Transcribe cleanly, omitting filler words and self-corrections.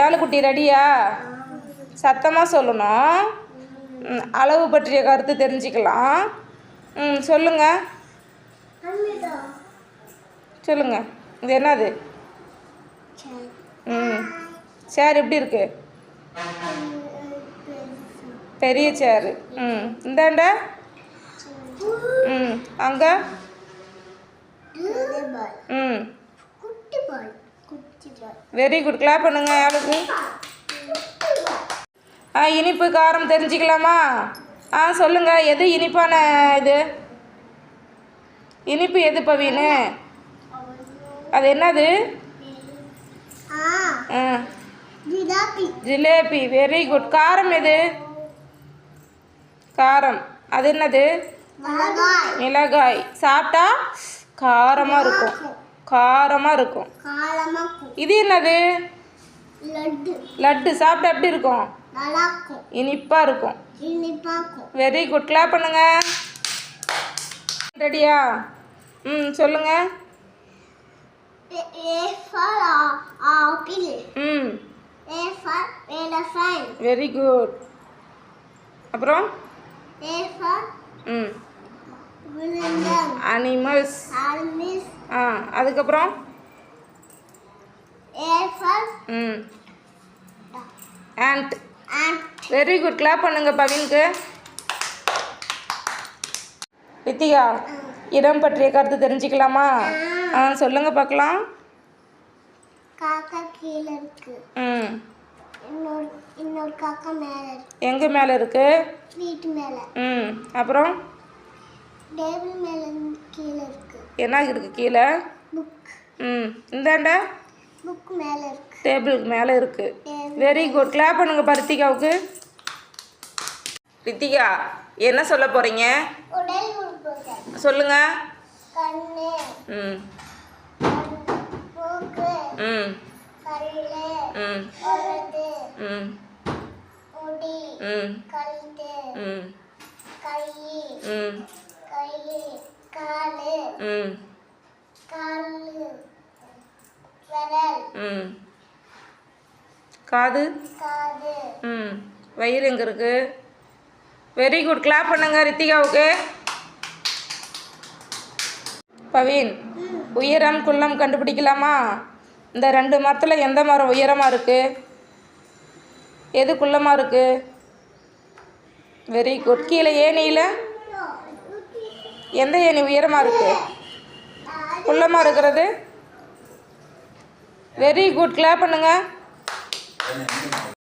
ஏழுக்குட்டி ரெடியா? சத்தமாக சொல்லணும். அளவு பற்றிய கருத்து தெரிஞ்சுக்கலாம். சொல்லுங்கள் சொல்லுங்கள். இது என்னது? சேர் எப்படி இருக்கு? பெரிய சேரு. இந்தாண்ட அங்கே வெரி குட். கிளாப் பண்ணுங்க ஆளுக்கு. இனிப்பு காரம் தெரிஞ்சுக்கலாமா? சொல்லுங்கள். எது இனிப்பான இது? இனிப்பு எது பவீனு? அது என்னது? ஜிலேபி. Very good. காரம் எது? காரம் அது என்னது? மிளகாய். சாப்பிட்டா காரமாக இருக்கும். காரமாக இருக்கும். இது என்னது? லட்டு. சாப்பிட்டா எப்படி இருக்கும்? இனிப்பாக இருக்கும். Very good. கிளாப் பண்ணுங்க. ரெடியா? சொல்லுங்க. Very good. அப்புறம் அனிமல்ஸ். அதுக்கப்புறம் ஆண்ட். Very good. கிளாப் பண்ணுங்க பவீனுக்கு. ரித்திகா, இடம் பற்றிய கருத்து தெரிஞ்சுக்கலாமா? சொல்லுங்க பார்க்கலாம். காக்கா கீழே இருக்கு. இன்னொரு காக்கா மேலே இருக்கு. எங்க மேலே இருக்கு? வீட்டு மேலே. அப்புறம் டேபிள் மேலே கீழே இருக்கு. என்ன இருக்கு கீழே? புக். இந்தாண்ட புக் மேலே இருக்கு. டேபிளுக்கு மேலே இருக்கு. Very good. கிளாப் பண்ணுங்க ரித்திகாவுக்கு. ரித்திகா, என்ன சொல்ல போறீங்க? உடல் உறுப்புகள் சொல்லுங்க. கண்ணு, மூக்கு, கல்லு, உதடு, முடி, கழுத்து, கை, காலு, விரல், காது, வயிறு எங்கே இருக்கு? Very good. கிளாப் பண்ணுங்க ரித்திகாவுக்கு. பவீன், உயரம் குள்ளம் கண்டுபிடிக்கலாமா? இந்த 2 மரத்தில் எந்த மரம் உயரமாக இருக்குது? எது குள்ளமாக இருக்குது? Very good. கீழே ஏணியில் எந்த ஏணி உயரமாக இருக்குது? குள்ளமாக இருக்கிறது. Very good. கிளாப் பண்ணுங்க.